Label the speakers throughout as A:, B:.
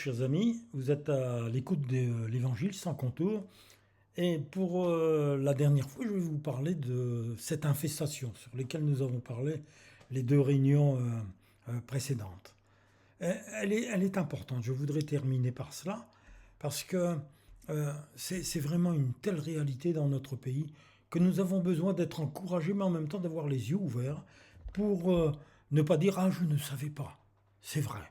A: chers amis, vous êtes à l'écoute de l'Évangile sans contour. Et pour la dernière fois, je vais vous parler de cette infestation sur laquelle nous avons parlé les deux réunions précédentes. Elle est importante. Je voudrais terminer par cela parce que c'est vraiment une telle réalité dans notre pays que nous avons besoin d'être encouragés, mais en même temps d'avoir les yeux ouverts pour ne pas dire «Ah, je ne savais pas». C'est vrai.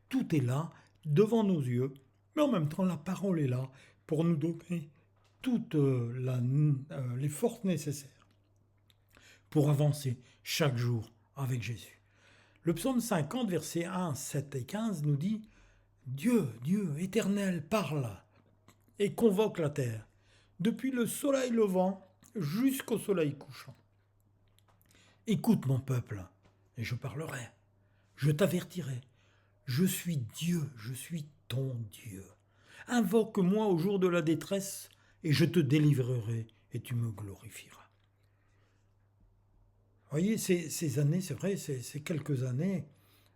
A: Tout est là, devant nos yeux, mais en même temps, la parole est là pour nous donner toutes les forces nécessaires pour avancer chaque jour avec Jésus. Le psaume 50, versets 1, 7 et 15 nous dit Dieu, Dieu éternel, parle et convoque la terre, depuis le soleil levant jusqu'au soleil couchant. Écoute mon peuple, et je parlerai, je t'avertirai. Je suis Dieu, je suis ton Dieu. Invoque-moi au jour de la détresse, et je te délivrerai, et tu me glorifieras. Vous voyez, ces années, c'est vrai, ces quelques années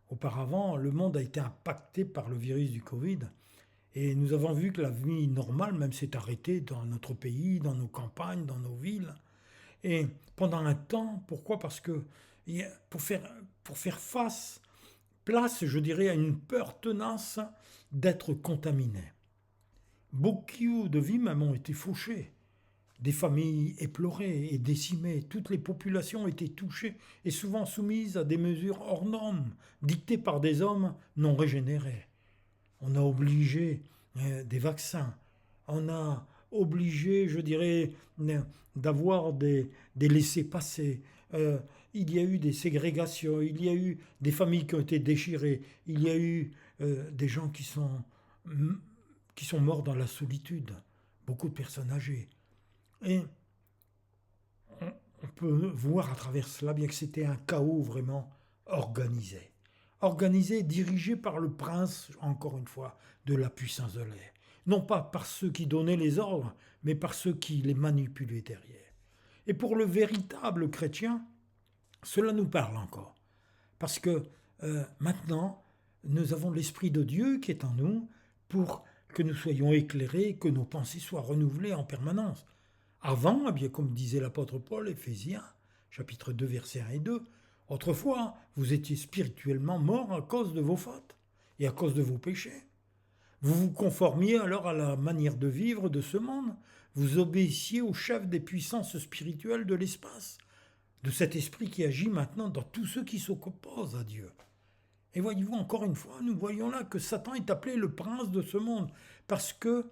A: auparavant, le monde a été impacté par le virus du Covid. Et nous avons vu que la vie normale même s'est arrêtée dans notre pays, dans nos campagnes, dans nos villes. Et pendant un temps, pourquoi ? Parce que pour faire place, je dirais, à une peur tenace d'être contaminé. Beaucoup de vies même ont été fauchées. Des familles éplorées et décimées, toutes les populations étaient touchées et souvent soumises à des mesures hors normes, dictées par des hommes non régénérés. On a obligé des vaccins, on a obligé, je dirais, d'avoir des laissez-passer. Il y a eu des ségrégations, il y a eu des familles qui ont été déchirées, il y a eu des gens qui sont morts dans la solitude, beaucoup de personnes âgées. Et on peut voir à travers cela bien que c'était un chaos vraiment organisé. Organisé, dirigé par le prince, encore une fois, de la puissance de l'air. Non pas par ceux qui donnaient les ordres, mais par ceux qui les manipulaient derrière. Et pour le véritable chrétien, cela nous parle encore. Parce que maintenant, nous avons l'Esprit de Dieu qui est en nous pour que nous soyons éclairés, que nos pensées soient renouvelées en permanence. Avant, eh bien, comme disait l'apôtre Paul, Éphésiens, chapitre 2, versets 1 et 2, autrefois, vous étiez spirituellement morts à cause de vos fautes et à cause de vos péchés. Vous vous conformiez alors à la manière de vivre de ce monde. Vous obéissiez au chef des puissances spirituelles de l'espace, de cet esprit qui agit maintenant dans tous ceux qui s'opposent à Dieu. Et voyez-vous, encore une fois, nous voyons là que Satan est appelé le prince de ce monde, parce que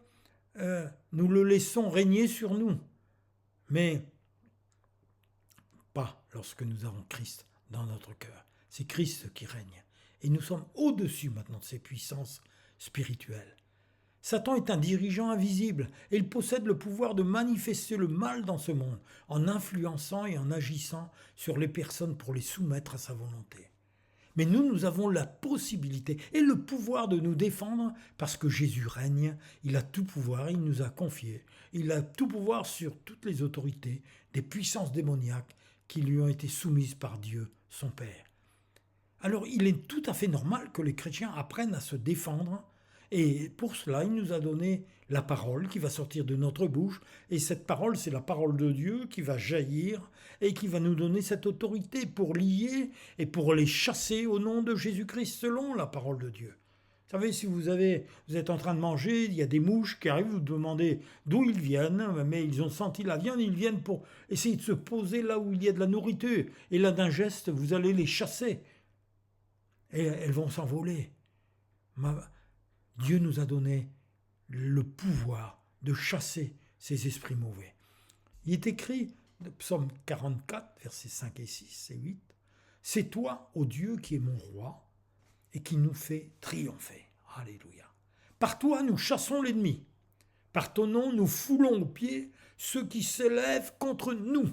A: nous le laissons régner sur nous. Mais pas lorsque nous avons Christ dans notre cœur. C'est Christ qui règne. Et nous sommes au-dessus maintenant de ces puissances spirituelles. Satan est un dirigeant invisible et il possède le pouvoir de manifester le mal dans ce monde en influençant et en agissant sur les personnes pour les soumettre à sa volonté. Mais nous avons la possibilité et le pouvoir de nous défendre parce que Jésus règne, il a tout pouvoir, il nous a confié. Il a tout pouvoir sur toutes les autorités, des puissances démoniaques qui lui ont été soumises par Dieu, son Père. Alors il est tout à fait normal que les chrétiens apprennent à se défendre et pour cela il nous a donné la parole qui va sortir de notre bouche et cette parole c'est la parole de Dieu qui va jaillir et qui va nous donner cette autorité pour lier et pour les chasser au nom de Jésus-Christ selon la parole de Dieu. Vous savez, si vous êtes en train de manger, il y a des mouches qui arrivent, vous demandez d'où ils viennent, mais ils ont senti la viande, ils viennent pour essayer de se poser là où il y a de la nourriture. Et là d'un geste, vous allez les chasser. Et elles vont s'envoler. Dieu nous a donné le pouvoir de chasser ces esprits mauvais. Il est écrit, psaume 44, versets 5 et 6 et 8, « C'est toi, ô Dieu, qui es mon roi et qui nous fait triompher. » Alléluia. Par toi, nous chassons l'ennemi. Par ton nom, nous foulons aux pieds ceux qui s'élèvent contre nous.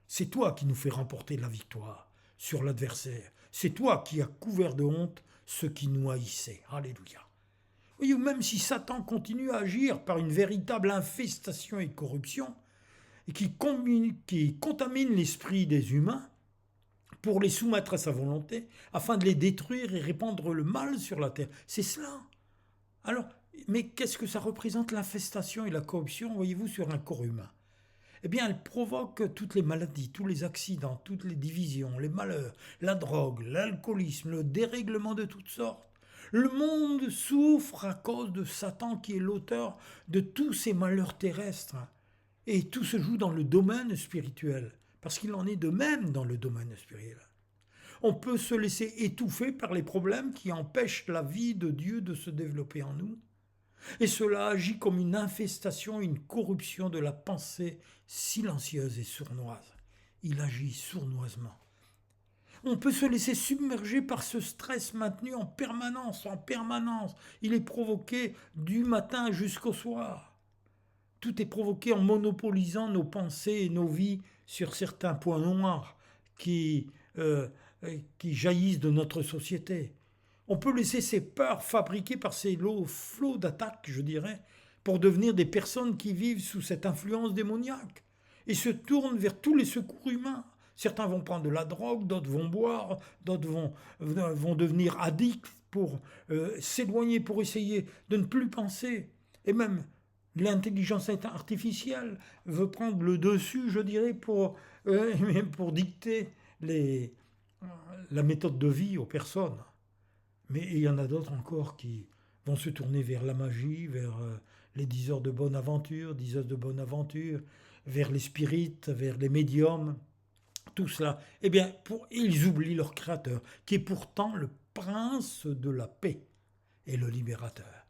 A: C'est toi qui nous fais remporter la victoire sur l'adversaire. C'est toi qui as couvert de honte ceux qui nous haïssaient. Alléluia. Voyez, même si Satan continue à agir par une véritable infestation et corruption, et qui contamine l'esprit des humains pour les soumettre à sa volonté, afin de les détruire et répandre le mal sur la terre, c'est cela. Alors, mais qu'est-ce que ça représente l'infestation et la corruption, voyez-vous, sur un corps humain? Eh bien, elle provoque toutes les maladies, tous les accidents, toutes les divisions, les malheurs, la drogue, l'alcoolisme, le dérèglement de toutes sortes. Le monde souffre à cause de Satan qui est l'auteur de tous ces malheurs terrestres. Et tout se joue dans le domaine spirituel, parce qu'il en est de même dans le domaine spirituel. On peut se laisser étouffer par les problèmes qui empêchent la vie de Dieu de se développer en nous. Et cela agit comme une infestation, une corruption de la pensée silencieuse et sournoise. Il agit sournoisement. On peut se laisser submerger par ce stress maintenu en permanence, en permanence. Il est provoqué du matin jusqu'au soir. Tout est provoqué en monopolisant nos pensées et nos vies sur certains points noirs qui jaillissent de notre société. On peut laisser ces peurs fabriquées par ces flots d'attaques, je dirais, pour devenir des personnes qui vivent sous cette influence démoniaque et se tournent vers tous les secours humains. Certains vont prendre de la drogue, d'autres vont boire, d'autres vont devenir addicts pour s'éloigner, pour essayer de ne plus penser. Et même l'intelligence artificielle veut prendre le dessus, je dirais, pour dicter la méthode de vie aux personnes. Mais il y en a d'autres encore qui vont se tourner vers la magie, vers les 10 heures de bonne aventure, 10 heures de bonne aventure, vers les spirites, vers les médiums, tout cela. Eh bien, ils oublient leur Créateur, qui est pourtant le prince de la paix et le libérateur.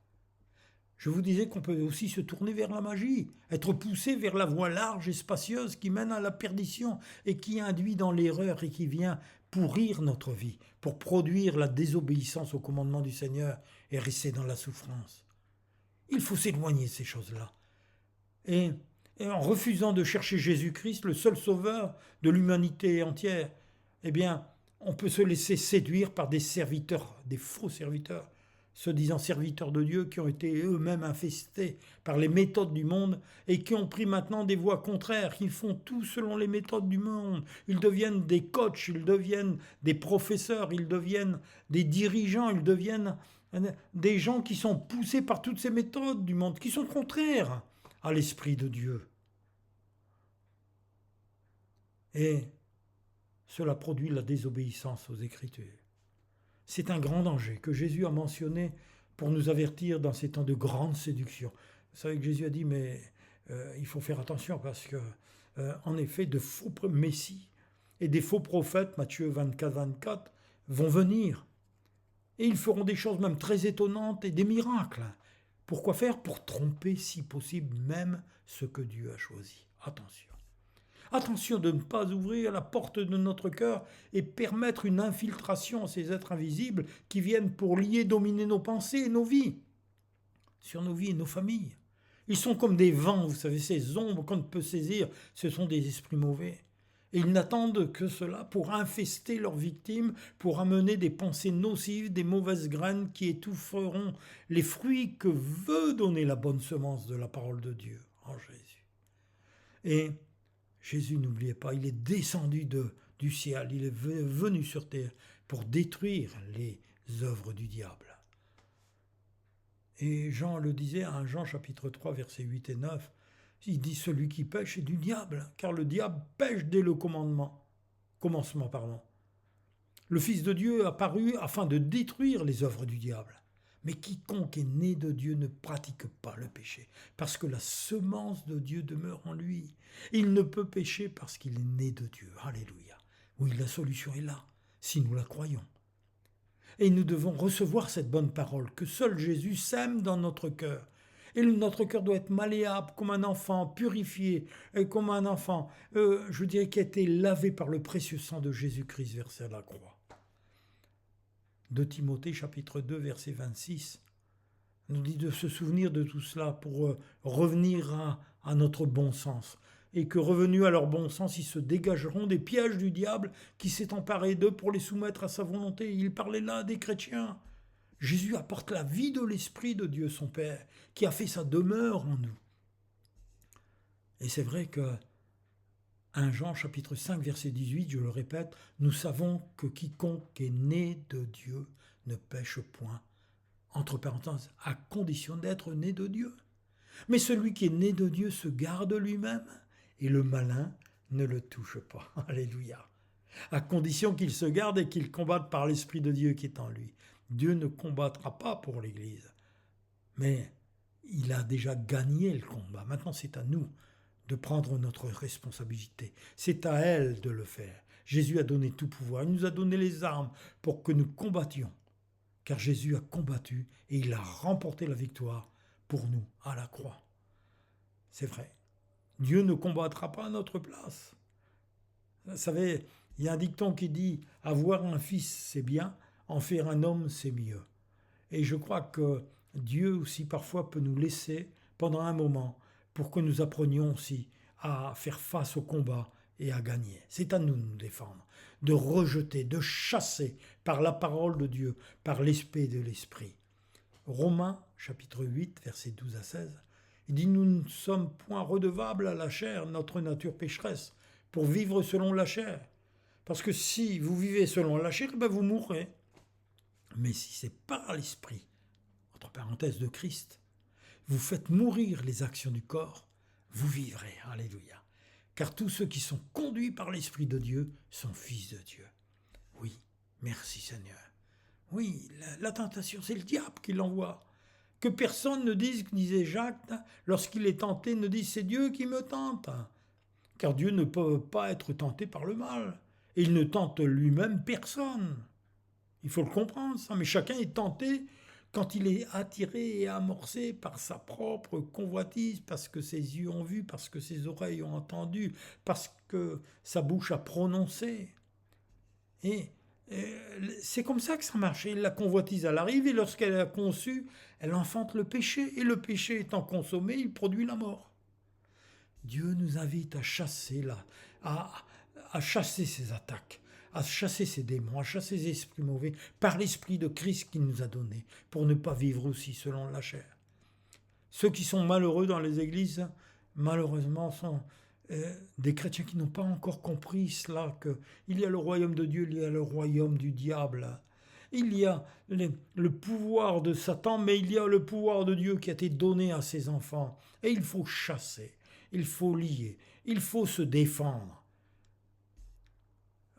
A: Je vous disais qu'on peut aussi se tourner vers la magie, être poussé vers la voie large et spacieuse qui mène à la perdition et qui induit dans l'erreur et qui vient pourrir notre vie, pour produire la désobéissance au commandement du Seigneur et rester dans la souffrance. Il faut s'éloigner de ces choses-là. Et en refusant de chercher Jésus-Christ, le seul sauveur de l'humanité entière, eh bien, on peut se laisser séduire par des serviteurs, des faux serviteurs, se disant serviteurs de Dieu, qui ont été eux-mêmes infestés par les méthodes du monde et qui ont pris maintenant des voies contraires. Ils font tout selon les méthodes du monde. Ils deviennent des coachs, ils deviennent des professeurs, ils deviennent des dirigeants, ils deviennent des gens qui sont poussés par toutes ces méthodes du monde, qui sont contraires à l'Esprit de Dieu. Et cela produit la désobéissance aux Écritures. C'est un grand danger que Jésus a mentionné pour nous avertir dans ces temps de grande séduction. Vous savez que Jésus a dit, mais il faut faire attention parce que, en effet, de faux messies et des faux prophètes, Matthieu 24, 24, vont venir. Et ils feront des choses même très étonnantes et des miracles. Pourquoi faire? Pour tromper, si possible, même ce que Dieu a choisi. Attention. Attention de ne pas ouvrir la porte de notre cœur et permettre une infiltration à ces êtres invisibles qui viennent pour lier, dominer nos pensées et nos vies, sur nos vies et nos familles. Ils sont comme des vents, vous savez, ces ombres qu'on ne peut saisir, ce sont des esprits mauvais. Et ils n'attendent que cela pour infester leurs victimes, pour amener des pensées nocives, des mauvaises graines qui étoufferont les fruits que veut donner la bonne semence de la parole de Dieu en Jésus. Et Jésus, n'oubliez pas, il est descendu du ciel, il est venu sur terre pour détruire les œuvres du diable. Et Jean le disait, à Jean chapitre 3, versets 8 et 9, il dit « Celui qui pêche est du diable, car le diable pêche dès le commencement. Le Fils de Dieu apparut afin de détruire les œuvres du diable. Mais quiconque est né de Dieu ne pratique pas le péché, parce que la semence de Dieu demeure en lui. Il ne peut pécher parce qu'il est né de Dieu. Alléluia. Oui, la solution est là, si nous la croyons. Et nous devons recevoir cette bonne parole que seul Jésus sème dans notre cœur. Et notre cœur doit être malléable comme un enfant, purifié, comme un enfant, je dirais, qui a été lavé par le précieux sang de Jésus-Christ versé à la croix. De Timothée chapitre 2 verset 26 nous dit de se souvenir de tout cela pour revenir à notre bon sens, et que revenus à leur bon sens, ils se dégageront des pièges du diable qui s'est emparé d'eux pour les soumettre à sa volonté. Il parlait là des chrétiens. Jésus apporte la vie de l'Esprit de Dieu son Père, qui a fait sa demeure en nous. Et c'est vrai que 1 Jean chapitre 5 verset 18, je le répète, nous savons que quiconque est né de Dieu ne pêche point entre parenthèses, à condition d'être né de Dieu. Mais celui qui est né de Dieu se garde lui-même, et le malin ne le touche pas. Alléluia. À condition qu'il se garde et qu'il combatte par l'Esprit de Dieu qui est en lui. Dieu ne combattra pas pour l'Église, mais il a déjà gagné le combat. Maintenant, c'est à nous de prendre notre responsabilité. C'est à elle de le faire. Jésus a donné tout pouvoir. Il nous a donné les armes pour que nous combattions. Car Jésus a combattu et il a remporté la victoire pour nous à la croix. C'est vrai. Dieu ne combattra pas à notre place. Vous savez, il y a un dicton qui dit « avoir un fils, c'est bien, en faire un homme, c'est mieux ». Et je crois que Dieu aussi parfois peut nous laisser pendant un moment pour que nous apprenions aussi à faire face au combat et à gagner. C'est à nous de nous défendre, de rejeter, de chasser par la parole de Dieu, par l'esprit de l'esprit. Romains, chapitre 8, versets 12 à 16, il dit « Nous ne sommes point redevables à la chair, notre nature pécheresse, pour vivre selon la chair. Parce que si vous vivez selon la chair, ben vous mourrez. Mais si c'est par l'esprit, entre parenthèses de Christ, vous faites mourir les actions du corps, vous vivrez. Alléluia. Car tous ceux qui sont conduits par l'Esprit de Dieu sont fils de Dieu. Oui, merci Seigneur. Oui, la tentation, c'est le diable qui l'envoie. Que personne ne dise, disait Jacques, lorsqu'il est tenté, ne dise c'est Dieu qui me tente. Car Dieu ne peut pas être tenté par le mal. Et il ne tente lui-même personne. Il faut le comprendre, ça. Mais chacun est tenté quand il est attiré et amorcé par sa propre convoitise, parce que ses yeux ont vu, parce que ses oreilles ont entendu, parce que sa bouche a prononcé. Et c'est comme ça que ça marche. Et la convoitise, elle arrive, et lorsqu'elle a conçu, elle enfante le péché. Et le péché étant consommé, il produit la mort. Dieu nous invite à chasser, à chasser ces attaques, à chasser ces démons, à chasser ces esprits mauvais par l'Esprit de Christ qu'il nous a donné, pour ne pas vivre aussi selon la chair. Ceux qui sont malheureux dans les églises, malheureusement, sont des chrétiens qui n'ont pas encore compris cela, qu'il y a le royaume de Dieu, il y a le royaume du diable. Il y a le pouvoir de Satan, mais il y a le pouvoir de Dieu qui a été donné à ses enfants. Et il faut chasser, il faut lier, il faut se défendre.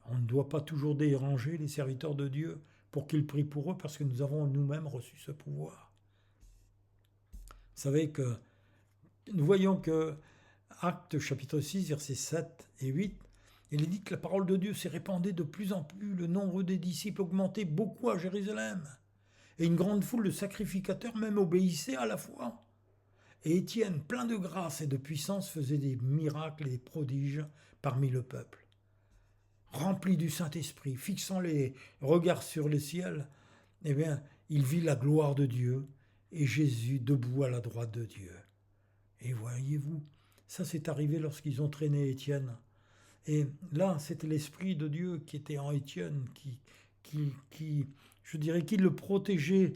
A: On ne doit pas toujours déranger les serviteurs de Dieu pour qu'ils prient pour eux, parce que nous avons nous-mêmes reçu ce pouvoir. Vous savez que nous voyons que Actes chapitre 6, versets 7 et 8, il est dit que la parole de Dieu s'est répandue de plus en plus, le nombre des disciples augmentait beaucoup à Jérusalem, et une grande foule de sacrificateurs même obéissait à la foi. Et Étienne, plein de grâce et de puissance, faisait des miracles et des prodiges parmi le peuple. Rempli du Saint-Esprit, fixant les regards sur le ciel, eh bien, il vit la gloire de Dieu et Jésus debout à la droite de Dieu. Et voyez-vous, ça c'est arrivé lorsqu'ils ont traîné Étienne. Et là, c'était l'Esprit de Dieu qui était en Étienne, qui je dirais, qui le protégeait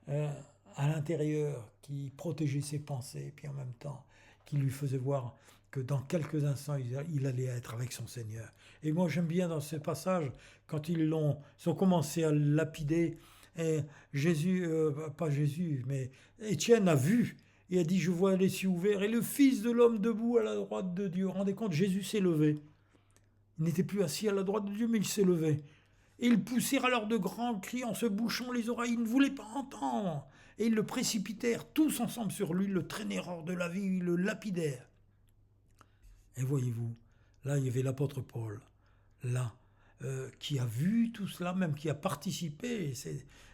A: à l'intérieur, qui protégeait ses pensées, puis en même temps, qui lui faisait voir que dans quelques instants, il allait être avec son Seigneur. Et moi, j'aime bien dans ce passage, quand ils ont commencé à lapider, et mais Étienne a vu, et a dit, je vois les cieux ouverts, et le Fils de l'homme debout à la droite de Dieu. Rendez compte, Jésus s'est levé. Il n'était plus assis à la droite de Dieu, mais il s'est levé. Et ils poussèrent alors de grands cris en se bouchant les oreilles, ils ne voulaient pas entendre. Et ils le précipitèrent tous ensemble sur lui, le traînèrent hors de la vie, ils le lapidèrent. Et voyez-vous, là, il y avait l'apôtre Paul, là, qui a vu tout cela, même qui a participé.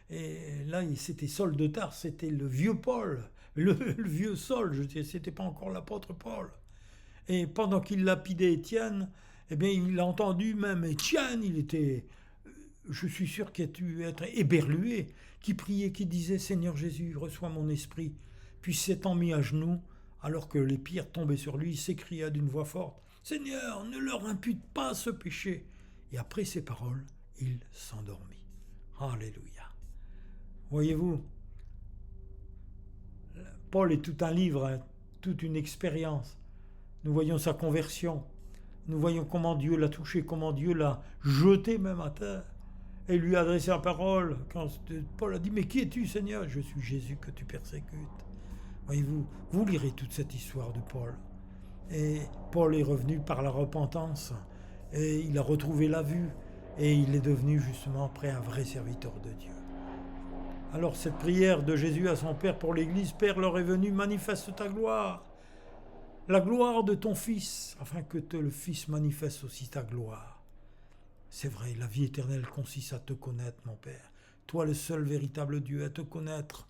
A: Et là, c'était Saul de Tarse, c'était le vieux Paul, le vieux Saul, c'était pas encore l'apôtre Paul. Et pendant qu'il lapidait Étienne, eh bien, il a entendu même Étienne, il était, je suis sûr qu'il a dû être éberlué, qui priait, qui disait, Seigneur Jésus, reçois mon esprit. Puis s'étant mis à genoux, alors que les pierres tombaient sur lui, il s'écria d'une voix forte, Seigneur, ne leur impute pas ce péché. Et après ces paroles, il s'endormit. Alléluia. Voyez-vous, Paul est tout un livre, hein, toute une expérience. Nous voyons sa conversion. Nous voyons comment Dieu l'a touché, comment Dieu l'a jeté même à terre. et lui a adressé la parole. Quand Paul a dit, mais qui es-tu, Seigneur? Je suis Jésus que tu persécutes. Voyez-vous, vous lirez toute cette histoire de Paul. Et Paul est revenu par la repentance, et il a retrouvé la vue, et il est devenu justement après un vrai serviteur de Dieu. Alors cette prière de Jésus à son Père pour l'Église, Père, l'heure est venue, manifeste ta gloire, la gloire de ton Fils, afin que le Fils manifeste aussi ta gloire. C'est vrai, la vie éternelle consiste à te connaître, mon Père, toi le seul véritable Dieu, à te connaître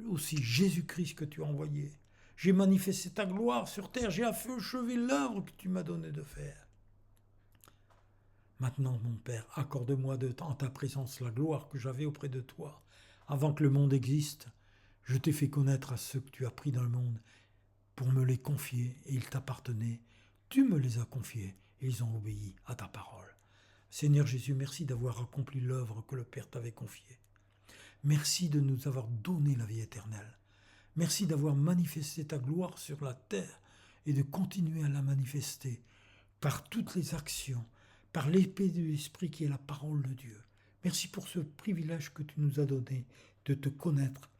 A: aussi Jésus-Christ que tu as envoyé. J'ai manifesté ta gloire sur terre, j'ai achevé l'œuvre que tu m'as donné de faire. Maintenant, mon Père, accorde-moi en ta présence la gloire que j'avais auprès de toi. Avant que le monde existe, je t'ai fait connaître à ceux que tu as pris dans le monde pour me les confier, et ils t'appartenaient. Tu me les as confiés, et ils ont obéi à ta parole. Seigneur Jésus, merci d'avoir accompli l'œuvre que le Père t'avait confiée. Merci de nous avoir donné la vie éternelle. Merci d'avoir manifesté ta gloire sur la terre et de continuer à la manifester par toutes les actions, par l'épée de l'Esprit qui est la parole de Dieu. Merci pour ce privilège que tu nous as donné de te connaître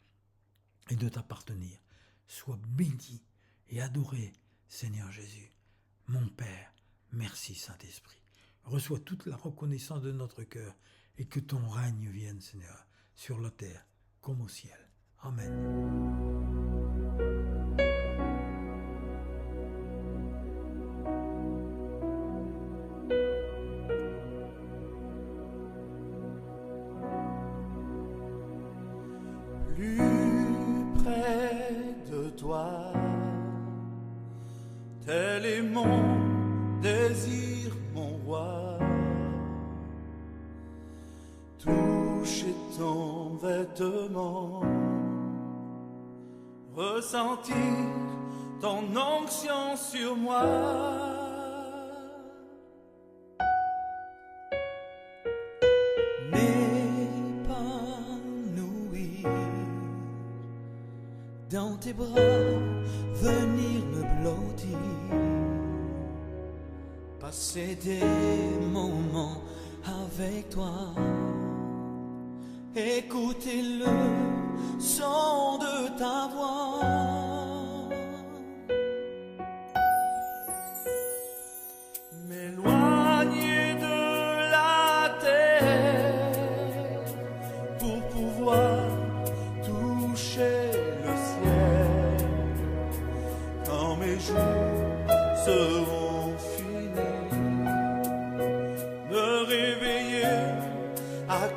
A: et de t'appartenir. Sois béni et adoré, Seigneur Jésus. Mon Père, merci Saint-Esprit. Reçois toute la reconnaissance de notre cœur et que ton règne vienne, Seigneur, sur la terre comme au ciel. Amen.
B: Plus près de toi, tel est mon désir, mon roi. Toucher ton vêtement, ressentir ton onction sur moi. Dans tes bras, venir me blottir, passer des moments avec toi, écouter le son de ta voix, m'éloigner de la terre pour pouvoir toucher le ciel. Quand mes jours seront finis, me réveiller à